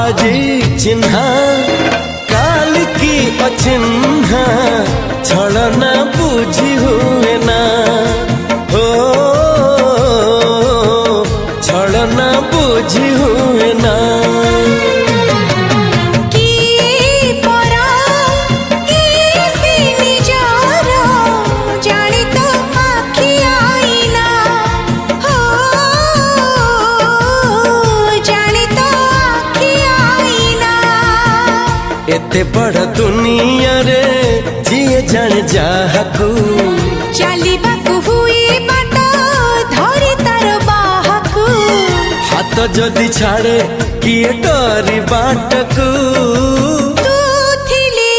आजी चिन्हा काल की अचिन्हा छलना बुझी हुए ना हो छलना बुझी हुए ना एते बड़ दुनिया रे जिए जान जाहकू चलिबाकू हुई बाट धरी तार बाहकू हाथ जदि छाड़े किए डरी बाटकू तू थिली